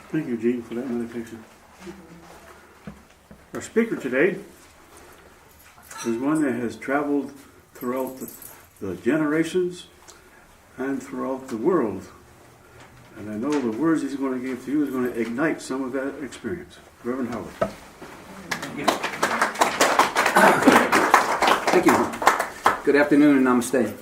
Thank you, Gene, for that meditation. Our speaker today is one that has traveled throughout the generations and throughout the world. And I know the words he's going to give to you is going to ignite some of that experience. Rev Howard. Thank you. Good afternoon and namaste.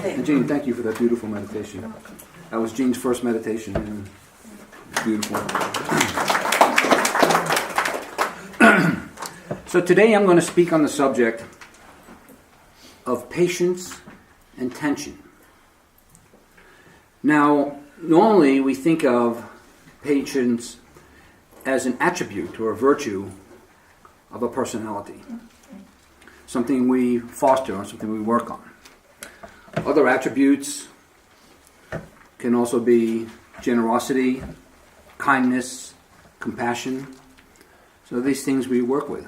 And Gene, thank you for that beautiful meditation. That was Gene's first meditation. And it's beautiful. So today I'm going to speak on the subject of patience and tension. Now, normally we think of patience as an attribute or a virtue of a personality. Something we foster or something we work on. Other attributes can also be generosity, kindness, compassion. So these things we work with.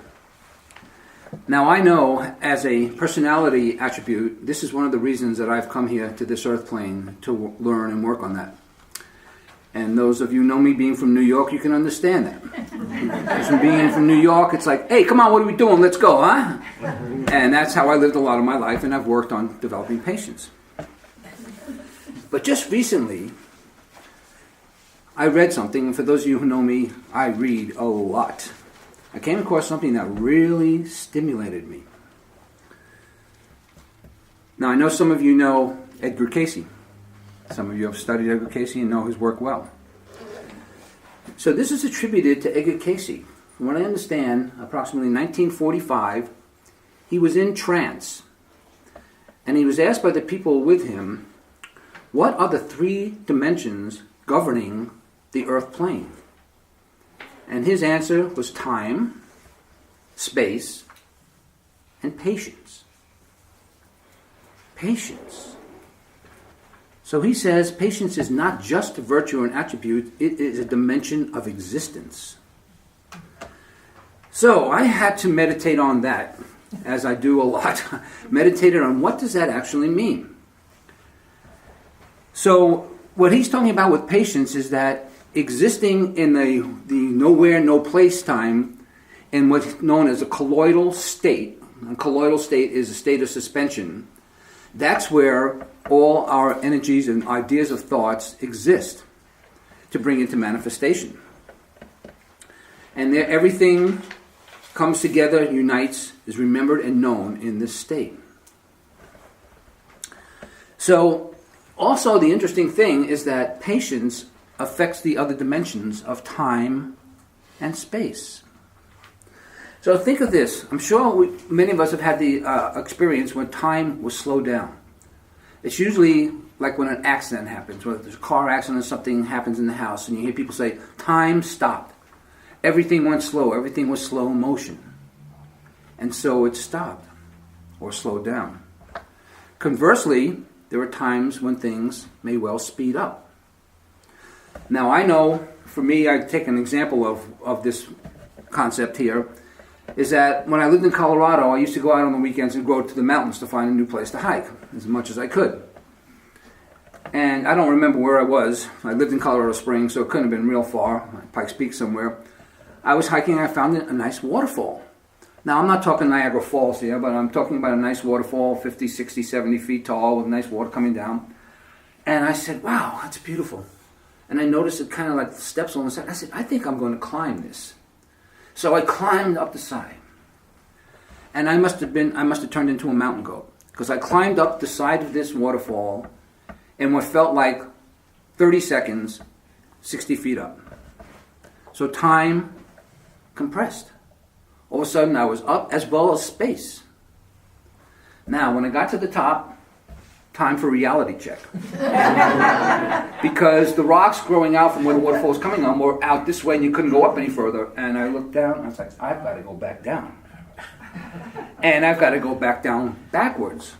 Now I know as a personality attribute, this is one of the reasons that I've come here to this earth plane to learn and work on that. And those of you who know me being from New York, you can understand that. Because from being from New York, it's like, hey, come on, what are we doing? Let's go, huh? And that's how I lived a lot of my life, and I've worked on developing patience. But just recently, I read something, and for those of you who know me, I read a lot. I came across something that really stimulated me. Now, I know some of you know Edgar Cayce. Some of you have studied Edgar Cayce and know his work well. So this is attributed to Edgar Cayce. From what I understand, approximately 1945, he was in trance. And he was asked by the people with him, what are the three dimensions governing the earth plane? And his answer was time, space, and patience. Patience. So he says patience is not just a virtue or an attribute, it is a dimension of existence. So I had to meditate on that, as I do a lot. Meditated on what does that actually mean? So what he's talking about with patience is that existing in the nowhere, no place time, in what's known as a colloidal state. A colloidal state is a state of suspension. That's where all our energies and ideas of thoughts exist to bring into manifestation. And there, everything comes together, unites, is remembered and known in this state. So, also the interesting thing is that patience affects the other dimensions of time and space. So think of this. I'm sure many of us have had the experience when time was slowed down. It's usually like when an accident happens, whether there's a car accident or something happens in the house, and you hear people say, time stopped. Everything went slow. Everything was slow motion. And so it stopped or slowed down. Conversely, there are times when things may well speed up. Now I know, for me, I take an example of this concept here, is that when I lived in Colorado, I used to go out on the weekends and go to the mountains to find a new place to hike, as much as I could. And I don't remember where I was. I lived in Colorado Springs, so it couldn't have been real far, Pikes Peak somewhere. I was hiking and I found a nice waterfall. Now I'm not talking Niagara Falls here, but I'm talking about a nice waterfall, 50, 60, 70 feet tall, with nice water coming down. And I said, wow, that's beautiful. And I noticed it kind of like steps on the side. I said, I think I'm going to climb this. So I climbed up the side. And I must have turned into a mountain goat. Because I climbed up the side of this waterfall in what felt like 30 seconds, 60 feet up. So time compressed. All of a sudden I was up as well as space. Now when I got to the top, time for reality check. Because the rocks growing out from where the waterfall was coming on were out this way and you couldn't go up any further. And I looked down and I was like, I've got to go back down. And I've got to go back down backwards.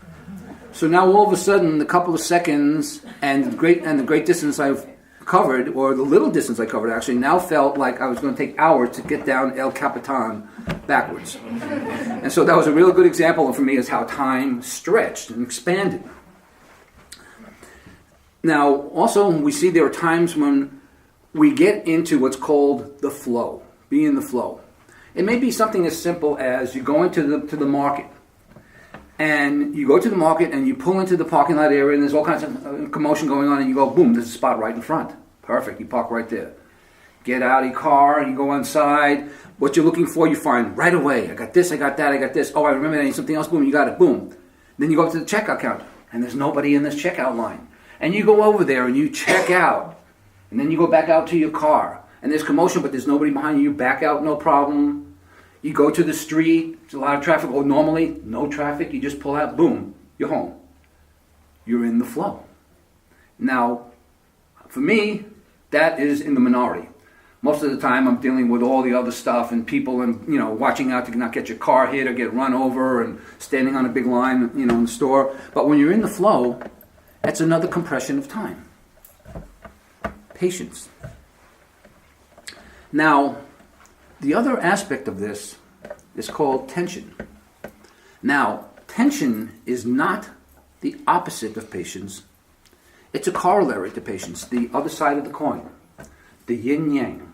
So now all of a sudden, the couple of seconds and the great distance I've covered, or the little distance I covered actually, now felt like I was going to take hours to get down El Capitan backwards. And so that was a real good example for me as how time stretched and expanded. Now, also, we see there are times when we get into what's called the flow, be in the flow. It may be something as simple as you go into the market, and you go to the market and you pull into the parking lot area and there's all kinds of commotion going on and you go, boom, there's a spot right in front. Perfect, you park right there. Get out of your car and you go inside. What you're looking for, you find right away. I got this, I got that, I got this. Oh, I remember that, I need something else. Boom, you got it, boom. Then you go up to the checkout counter and there's nobody in this checkout line. And you go over there and you check out. And then you go back out to your car. And there's commotion, but there's nobody behind you. You back out, no problem. You go to the street, there's a lot of traffic. Or normally, no traffic. You just pull out, boom, you're home. You're in the flow. Now, for me, that is in the minority. Most of the time, I'm dealing with all the other stuff and people and, watching out to not get your car hit or get run over and standing on a big line, in the store. But when you're in the flow, that's another compression of time. Patience. Now, the other aspect of this is called tension. Now, tension is not the opposite of patience. It's a corollary to patience, the other side of the coin, the yin-yang.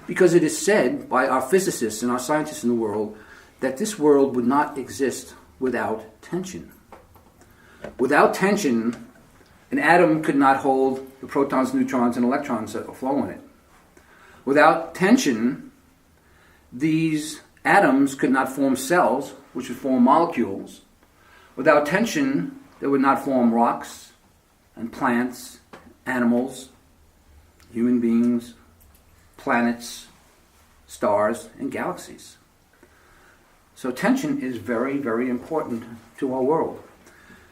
Because it is said by our physicists and our scientists in the world that this world would not exist without tension. Without tension, an atom could not hold the protons, neutrons, and electrons that flow in it. Without tension, these atoms could not form cells, which would form molecules. Without tension, they would not form rocks and plants, animals, human beings, planets, stars, and galaxies. So tension is very, very important to our world.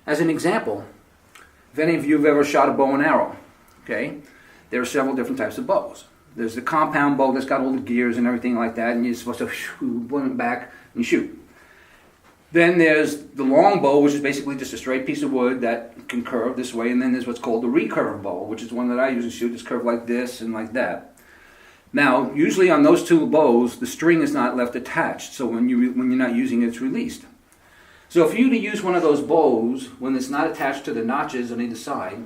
As an example, if any of you have ever shot a bow and arrow, okay, there are several different types of bows. There's the compound bow that's got all the gears and everything like that, and you're supposed to put it back and shoot. Then there's the long bow, which is basically just a straight piece of wood that can curve this way, and then there's what's called the recurve bow, which is one that I usually shoot. It's curved like this and like that. Now, usually on those two bows, the string is not left attached, so when you're not using it, it's released. So if you were to use one of those bows when it's not attached to the notches on either side,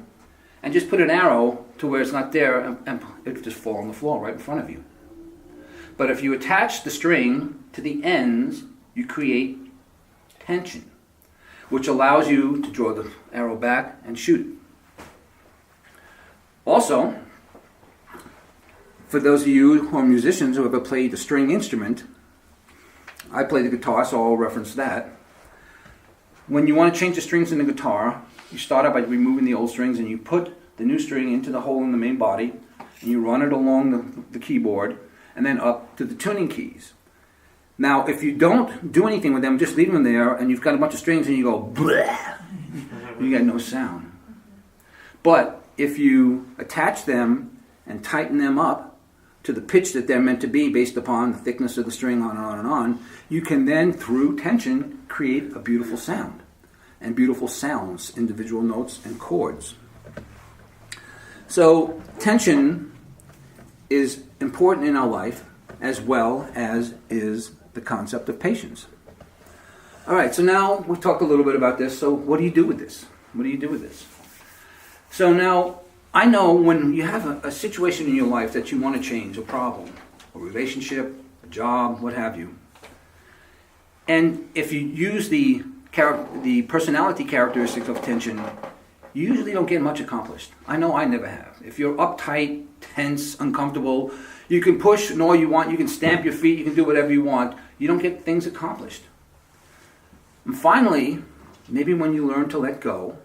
and just put an arrow to where it's not there, and it would just fall on the floor right in front of you. But if you attach the string to the ends, you create tension, which allows you to draw the arrow back and shoot it. Also, for those of you who are musicians who ever played a string instrument, I play the guitar, so I'll reference that. When you want to change the strings in the guitar, you start out by removing the old strings and you put the new string into the hole in the main body and you run it along the keyboard and then up to the tuning keys. Now, if you don't do anything with them, just leave them there and you've got a bunch of strings and you go, bleh, you get no sound. But if you attach them and tighten them up to the pitch that they're meant to be based upon the thickness of the string, on and on and on, you can then, through tension, create a beautiful sound and beautiful sounds, individual notes and chords. So tension is important in our life as well as is the concept of patience. All right, so now we've talked a little bit about this. So what do you do with this? What do you do with this? So now, I know when you have a situation in your life that you want to change, a problem, a relationship, a job, what have you. And if you use the personality characteristics of tension, you usually don't get much accomplished. I know I never have. If you're uptight, tense, uncomfortable, you can push and all you want, you can stamp your feet, you can do whatever you want, you don't get things accomplished. And finally, maybe when you learn to let go,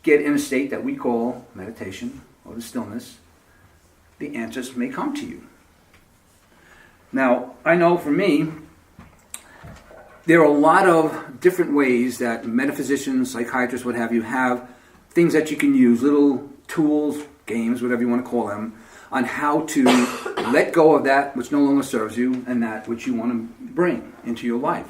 get in a state that we call meditation or the stillness, the answers may come to you. Now, I know for me, there are a lot of different ways that metaphysicians, psychiatrists, what have you, have things that you can use, little tools, games, whatever you want to call them, on how to let go of that which no longer serves you and that which you want to bring into your life.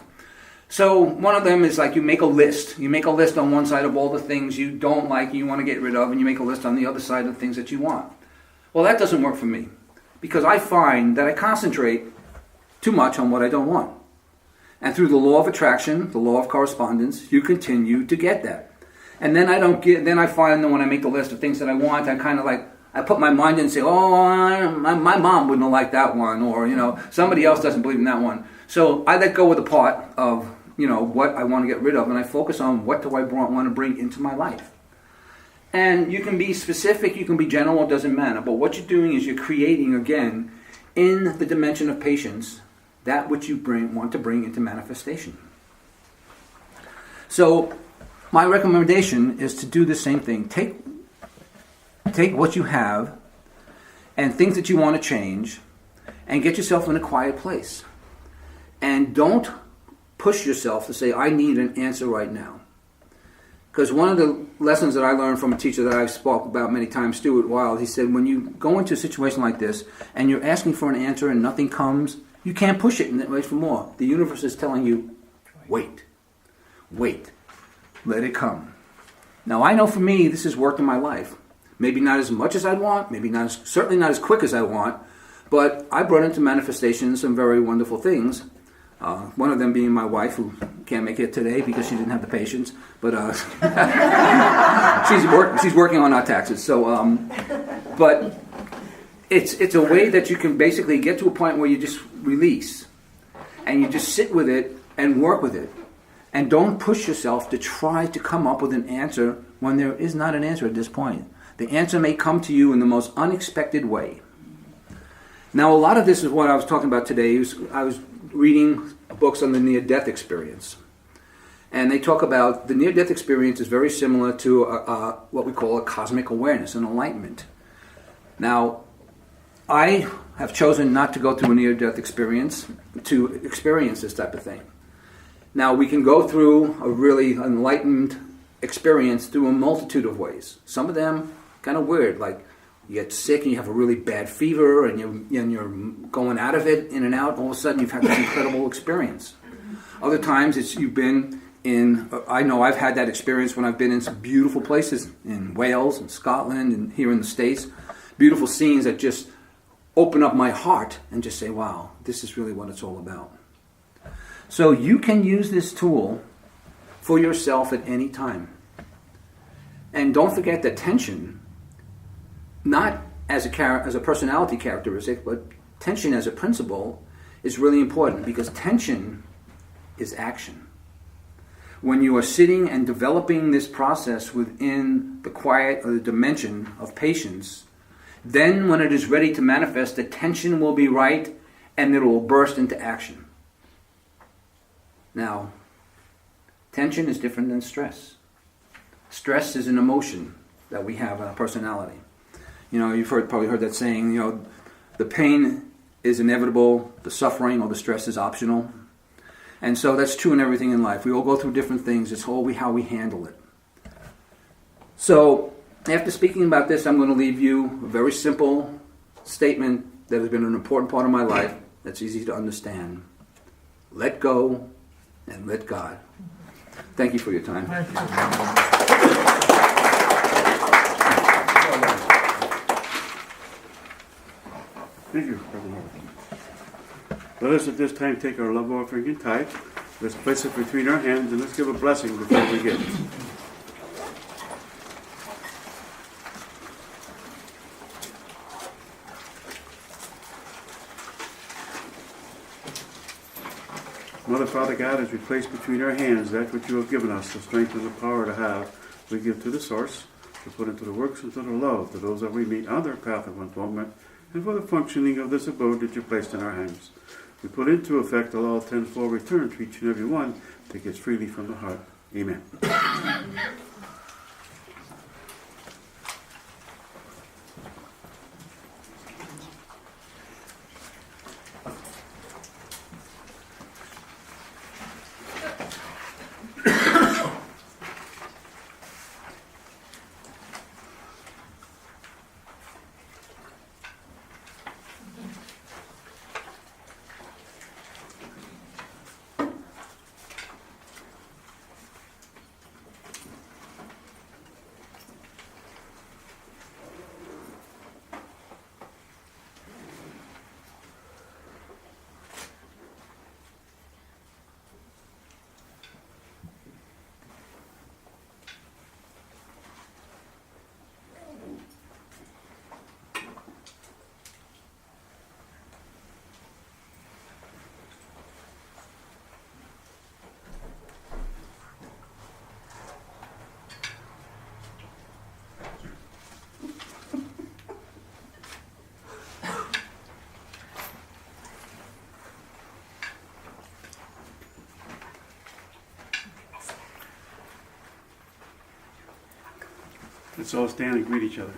So one of them is like you make a list. You make a list on one side of all the things you don't like and you want to get rid of, and you make a list on the other side of the things that you want. Well, that doesn't work for me because I find that I concentrate too much on what I don't want. And through the law of attraction, the law of correspondence, you continue to get that. And then I find that when I make the list of things that I want, I kind of like, I put my mind in and say, oh, my mom wouldn't have liked that one, or, somebody else doesn't believe in that one. So I let go of the part of, what I want to get rid of, and I focus on what do I want to bring into my life. And you can be specific, you can be general, it doesn't matter. But what you're doing is you're creating, again, in the dimension of patience, that which you want to bring into manifestation. So my recommendation is to do the same thing. Take what you have and things that you want to change and get yourself in a quiet place. And don't push yourself to say, I need an answer right now. Because one of the lessons that I learned from a teacher that I've spoke about many times, Stuart Wilde, he said, when you go into a situation like this and you're asking for an answer and nothing comes, you can't push it and wait for more. The universe is telling you, wait, let it come. Now I know for me, this has worked in my life. Maybe not as much as I'd want, certainly not as quick as I want, but I brought into manifestation some very wonderful things. One of them being my wife, who can't make it today because she didn't have the patience, but she's working on our taxes. So, but it's a way that you can basically get to a point where you just release, and you just sit with it and work with it, and don't push yourself to try to come up with an answer when there is not an answer at this point. The answer may come to you in the most unexpected way. Now, a lot of this is what I was talking about today. I was reading books on the near-death experience. And they talk about the near-death experience is very similar to what we call a cosmic awareness, an enlightenment. Now, I have chosen not to go through a near-death experience to experience this type of thing. Now, we can go through a really enlightened experience through a multitude of ways. Some of them kind of weird, like you get sick and you have a really bad fever and you're going out of it, in and out. All of a sudden you've had this incredible experience. Other times you've been in, I know I've had that experience when I've been in some beautiful places in Wales and Scotland and here in the States. Beautiful scenes that just open up my heart and just say, wow, this is really what it's all about. So you can use this tool for yourself at any time. And don't forget that tension, not as a personality characteristic, but tension as a principle is really important, because tension is action. When you are sitting and developing this process within the quiet or the dimension of patience, then when it is ready to manifest, the tension will be right and it will burst into action. Now, tension is different than stress. Stress is an emotion that we have in our personality. You've probably heard that saying, the pain is inevitable, the suffering or the stress is optional. And so that's true in everything in life. We all go through different things. It's all how we handle it. So, after speaking about this, I'm going to leave you a very simple statement that has been an important part of my life that's easy to understand. Let go and let God. Thank you for your time. Thank you. Thank you, Brother Howard. Let us at this time take our love offering and tithe. Let's place it between our hands and let's give a blessing before we give. Mother, Father God, as we place between our hands that which you have given us, the strength and the power to have, we give to the source, to put into the works and to the love, to those that we meet on their path of unfoldment, and for the functioning of this abode that you placed in our hands. We put into effect a law of tenfold return to each and every one that gives freely from the heart. Amen. Let's all stand and greet each other.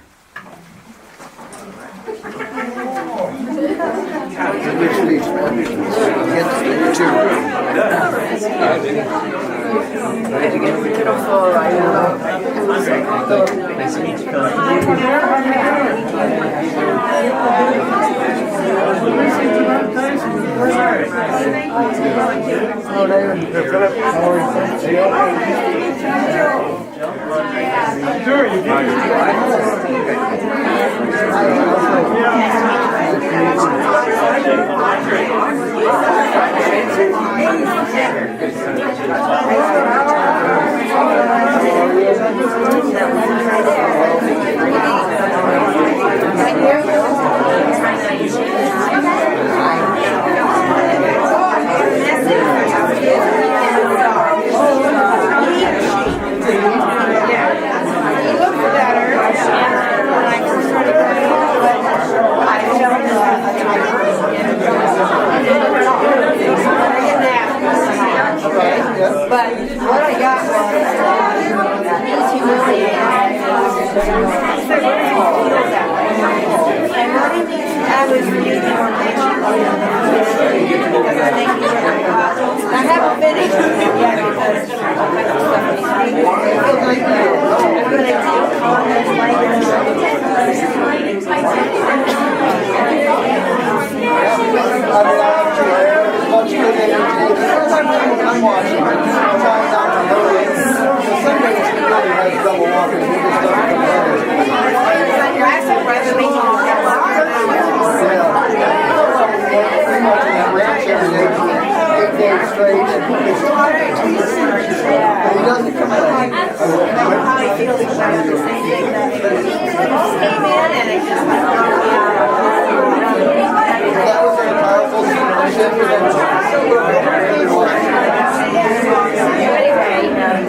But what I got was he's humiliated. And what I was reading information because I think he's very I haven't finished it yet because all kinds of stuff he's reading. I'm going to take on this I'm watching. I'm trying not to know it. Some days he really has double walking. He just doesn't come down. Pretty much in that ranch every day, 8 days straight. But he doesn't come out. How he feels about the same thing that came in and it just That was a powerful situation for them.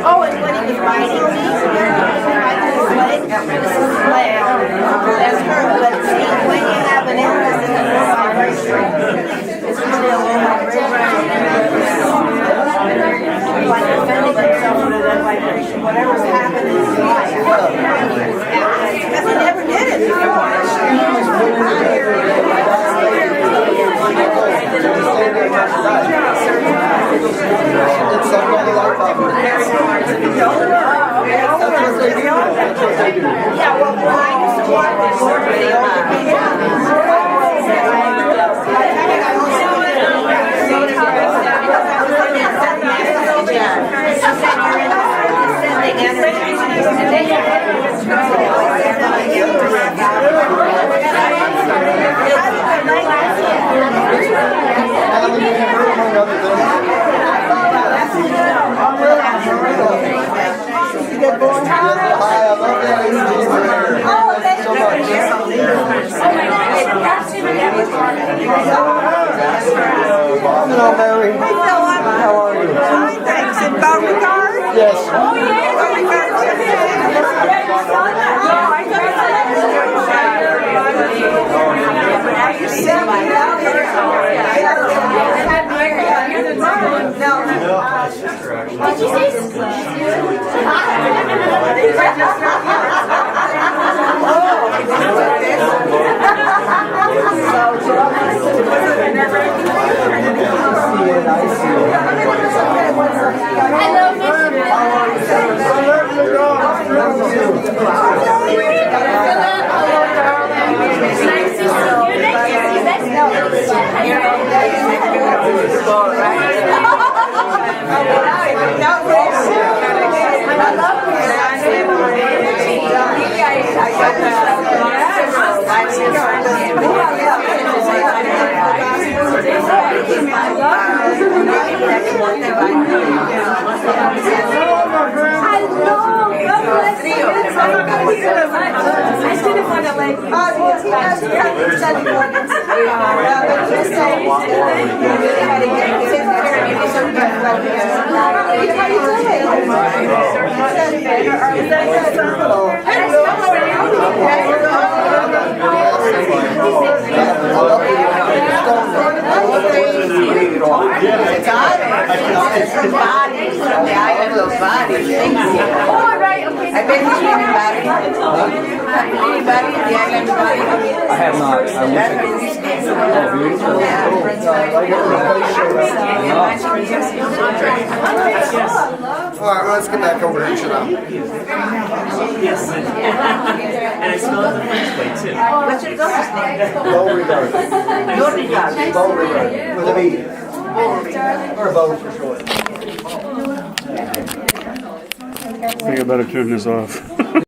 Oh, and when he was biting me, that's her, but see, when you have an illness, it's a low vibration. It's really a low vibration. Like defending himself under that vibration, whatever's happened in his life. Because he never did it before. It's some kind of life option. That's what they do. Yeah, well, when I used to walk this over the older people, good boy. Hi, I love that energy. Oh, thank So Hello, Mary. Hey, Philip. How are you? Fine, thanks. And Beauregard? Yes. Oh, yeah. Did you anybody? The island body? I have not. I wish I could. Oh, beautiful. All right, let's get back over here and shut up. Yes. And I smell it the French way too. What's your daughter's name? Beauregard. Beauregard. Beauregard. With a B. Or a bow for short. I think I better turn this off.